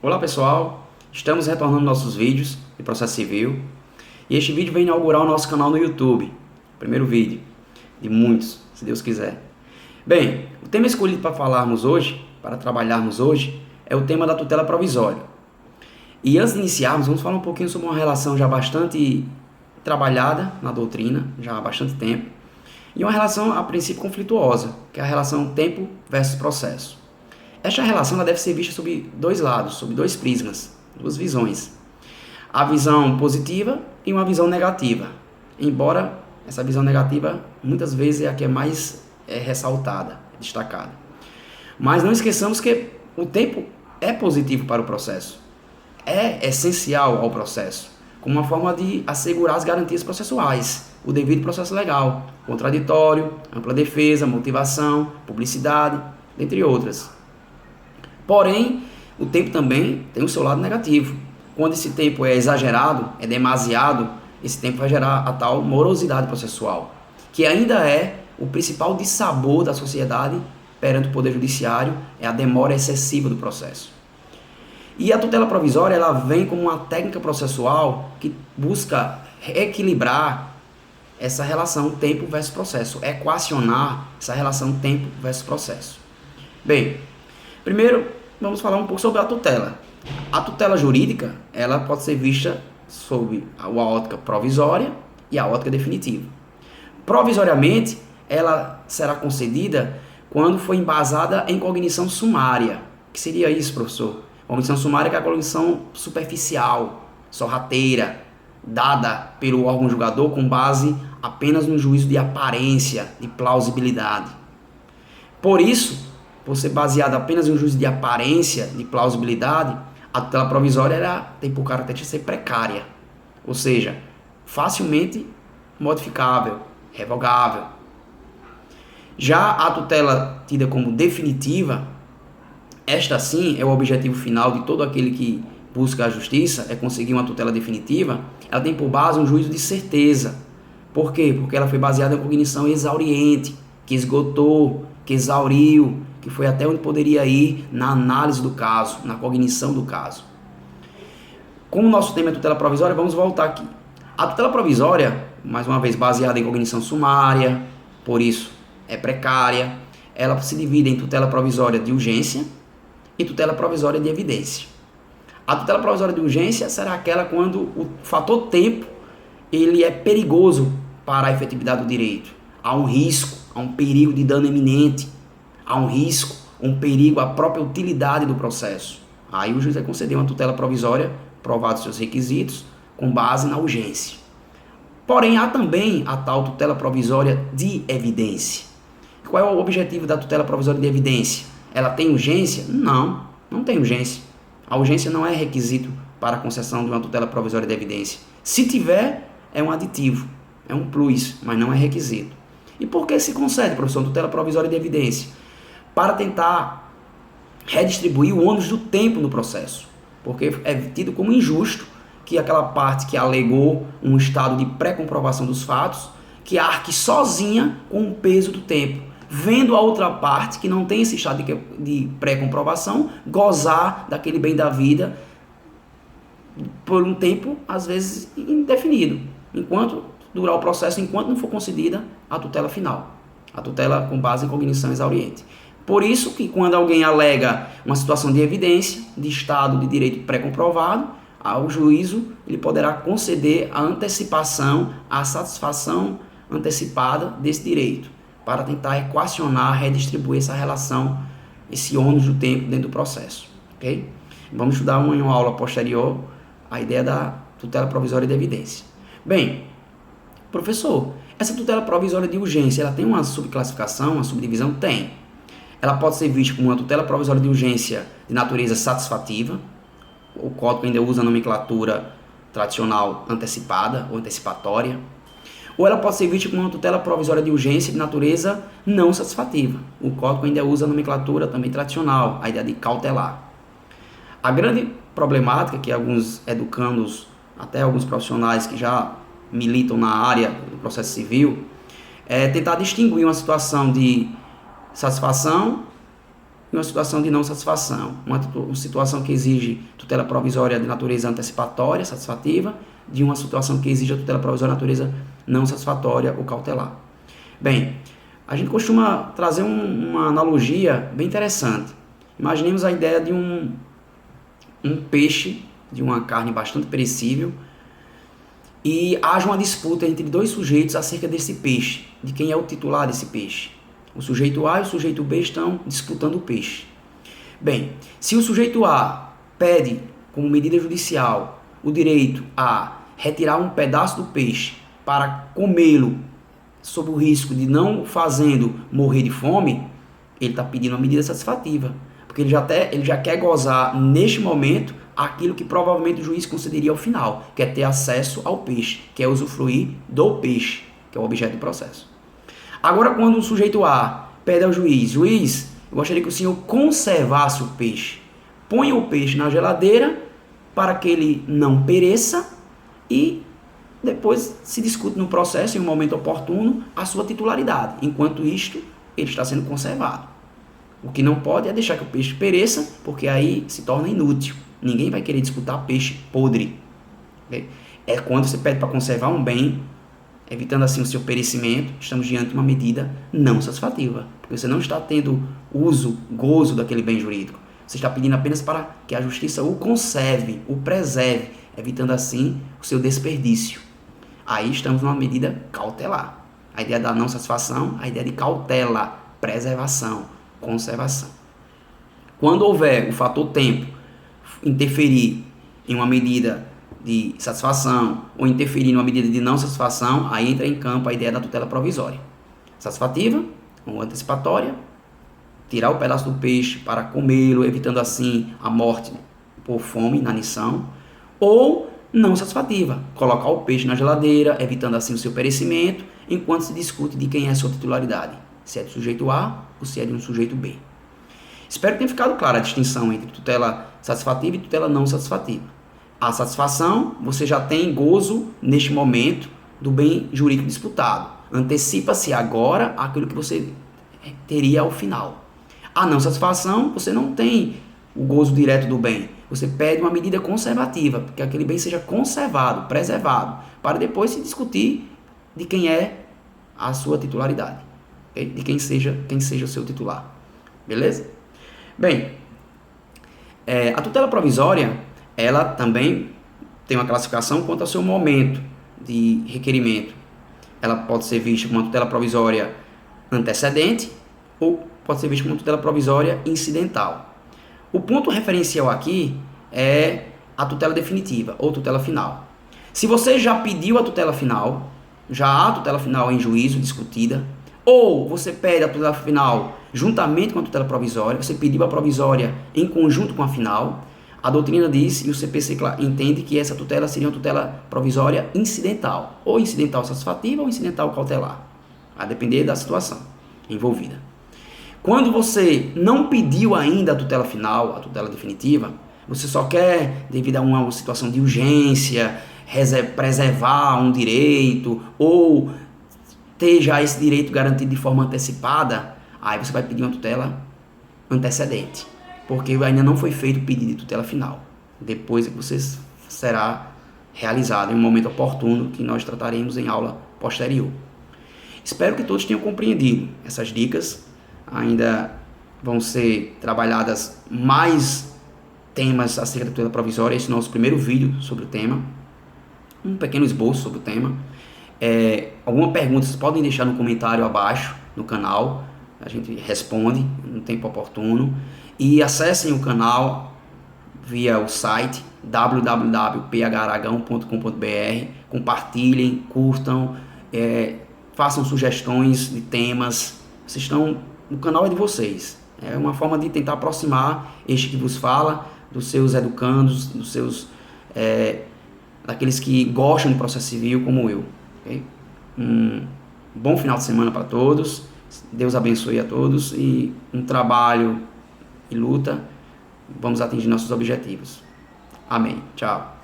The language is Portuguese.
Olá pessoal, estamos retornando nossos vídeos de processo civil e este vídeo vem inaugurar o nosso canal no YouTube, primeiro vídeo de muitos, se Deus quiser. Bem, o tema escolhido para falarmos hoje, para trabalharmos hoje, é o tema da tutela provisória. E antes de iniciarmos, vamos falar um pouquinho sobre uma relação já bastante trabalhada na doutrina, já há bastante tempo, e uma relação a princípio conflituosa, que é a relação tempo versus processo. Esta relação ela deve ser vista sob dois lados, sob dois prismas, duas visões. A visão positiva e uma visão negativa. Embora essa visão negativa muitas vezes é a que é mais ressaltada, destacada. Mas não esqueçamos que o tempo é positivo para o processo. É essencial ao processo, como uma forma de assegurar as garantias processuais, o devido processo legal, contraditório, ampla defesa, motivação, publicidade, entre outras. Porém, o tempo também tem o seu lado negativo. Quando esse tempo é exagerado, é demasiado, esse tempo vai gerar a tal morosidade processual, que ainda é o principal dissabor da sociedade perante o Poder Judiciário, é a demora excessiva do processo. E a tutela provisória ela vem como uma técnica processual que busca equilibrar essa relação tempo versus processo, equacionar essa relação tempo versus processo. Bem, primeiro vamos falar um pouco sobre a tutela. A tutela jurídica ela pode ser vista sob a ótica provisória e a ótica definitiva. Provisoriamente, ela será concedida quando for embasada em cognição sumária. O que seria isso, professor? Cognição sumária é a cognição superficial, sorrateira, dada pelo órgão julgador com base apenas no juízo de aparência, de plausibilidade. Por isso, por ser baseada apenas em um juízo de aparência, de plausibilidade, a tutela provisória tem por característica ser precária, ou seja, facilmente modificável, revogável. Já a tutela tida como definitiva, esta sim é o objetivo final de todo aquele que busca a justiça, é conseguir uma tutela definitiva. Ela tem por base um juízo de certeza. Por quê? Porque ela foi baseada em cognição exauriente, que esgotou, que exauriu, que foi até onde poderia ir na análise do caso, na cognição do caso. Como o nosso tema é tutela provisória, vamos voltar aqui. A tutela provisória, mais uma vez baseada em cognição sumária, por isso é precária, ela se divide em tutela provisória de urgência e tutela provisória de evidência. A tutela provisória de urgência será aquela quando o fator tempo ele é perigoso para a efetividade do direito. Há um risco, há um perigo de dano iminente, há um risco, um perigo à própria utilidade do processo. Aí o juiz vai conceder uma tutela provisória, provados seus requisitos, com base na urgência. Porém, há também a tal tutela provisória de evidência. Qual é o objetivo da tutela provisória de evidência? Ela tem urgência? Não, não tem urgência. A urgência não é requisito para a concessão de uma tutela provisória de evidência. Se tiver, é um aditivo, é um plus, mas não é requisito. E por que se concede, professor, tutela provisória de evidência? Para tentar redistribuir o ônus do tempo no processo, porque é tido como injusto que aquela parte que alegou um estado de pré-comprovação dos fatos, que arque sozinha com o peso do tempo, vendo a outra parte que não tem esse estado de pré-comprovação gozar daquele bem da vida por um tempo, às vezes, indefinido, enquanto durar o processo, enquanto não for concedida a tutela final, a tutela com base em cognição exauriente. Por isso que quando alguém alega uma situação de evidência, de estado de direito pré-comprovado, ao juízo ele poderá conceder a antecipação, a satisfação antecipada desse direito, para tentar equacionar, redistribuir essa relação, esse ônus do tempo dentro do processo. Okay? Vamos estudar em uma aula posterior a ideia da tutela provisória de evidência. Bem, professor, essa tutela provisória de urgência, ela tem uma subclassificação, uma subdivisão? Tem. Ela pode ser vista como uma tutela provisória de urgência de natureza satisfativa. O Código ainda usa a nomenclatura tradicional antecipada ou antecipatória. Ou ela pode ser vista como uma tutela provisória de urgência de natureza não satisfativa. O Código ainda usa a nomenclatura também tradicional, a ideia de cautelar. A grande problemática que alguns educandos, até alguns profissionais que já militam na área do processo civil, é tentar distinguir uma situação de satisfação e uma situação de não satisfação. Uma situação que exige tutela provisória de natureza antecipatória, satisfativa, de uma situação que exige a tutela provisória de natureza não satisfatória ou cautelar. Bem, a gente costuma trazer uma analogia bem interessante. Imaginemos a ideia de um peixe, de uma carne bastante perecível, e haja uma disputa entre dois sujeitos acerca desse peixe, de quem é o titular desse peixe. O sujeito A e o sujeito B estão disputando o peixe. Bem, se o sujeito A pede, como medida judicial, o direito a retirar um pedaço do peixe para comê-lo, sob o risco de não fazendo morrer de fome, ele está pedindo uma medida satisfativa, porque ele já quer gozar neste momento aquilo que provavelmente o juiz concederia ao final, que é ter acesso ao peixe, que é usufruir do peixe, que é o objeto do processo. Agora, quando o sujeito A pede ao juiz, eu gostaria que o senhor conservasse o peixe, ponha o peixe na geladeira para que ele não pereça e depois se discute no processo, em um momento oportuno, a sua titularidade. Enquanto isto, ele está sendo conservado. O que não pode é deixar que o peixe pereça, porque aí se torna inútil. Ninguém vai querer disputar peixe podre. É quando você pede para conservar um bem, evitando assim o seu perecimento, estamos diante de uma medida não satisfativa. Porque você não está tendo gozo daquele bem jurídico. Você está pedindo apenas para que a justiça o conserve, o preserve, evitando assim o seu desperdício. Aí estamos numa medida cautelar. A ideia da não satisfação, a ideia de cautela, preservação, conservação. Quando houver o fator tempo interferir em uma medida de satisfação ou interferir em uma medida de não satisfação, aí entra em campo a ideia da tutela provisória. Satisfativa ou antecipatória, tirar o pedaço do peixe para comê-lo, evitando assim a morte por fome, inanição, ou não satisfativa, colocar o peixe na geladeira, evitando assim o seu perecimento, enquanto se discute de quem é a sua titularidade, se é do sujeito A ou se é de um sujeito B. Espero que tenha ficado clara a distinção entre tutela satisfativa e tutela não satisfativa. A satisfação, você já tem gozo neste momento do bem jurídico disputado. Antecipa-se agora aquilo que você teria ao final. A não satisfação, você não tem o gozo direto do bem. Você pede uma medida conservativa, que aquele bem seja conservado, preservado, para depois se discutir de quem é a sua titularidade, de quem seja o seu titular. Beleza? Bem, a tutela provisória, ela também tem uma classificação quanto ao seu momento de requerimento. Ela pode ser vista como uma tutela provisória antecedente ou pode ser vista como uma tutela provisória incidental. O ponto referencial aqui é a tutela definitiva ou tutela final. Se você já pediu a tutela final, já há a tutela final em juízo discutida, ou você pede a tutela final juntamente com a tutela provisória, você pediu a provisória em conjunto com a final, a doutrina diz e o CPC entende que essa tutela seria uma tutela provisória incidental, ou incidental satisfativa ou incidental cautelar, a depender da situação envolvida. Quando você não pediu ainda a tutela final, a tutela definitiva, você só quer, devido a uma situação de urgência, preservar um direito ou ter já esse direito garantido de forma antecipada, aí você vai pedir uma tutela antecedente, porque ainda não foi feito o pedido de tutela final. Depois que você será realizado em um momento oportuno que nós trataremos em aula posterior. Espero que todos tenham compreendido essas dicas. Ainda vão ser trabalhadas mais temas acerca da tutela provisória. Esse é o nosso primeiro vídeo sobre o tema, um pequeno esboço sobre o tema. Alguma pergunta vocês podem deixar no comentário abaixo no canal, a gente responde no tempo oportuno. E acessem o canal via o site www.pharagão.com.br, compartilhem, curtam, façam sugestões de temas. O canal é de vocês. É uma forma de tentar aproximar este que vos fala dos seus educandos, daqueles que gostam do processo civil como eu. Okay? Um bom final de semana para todos. Deus abençoe a todos e um trabalho e luta. Vamos atingir nossos objetivos. Amém. Tchau.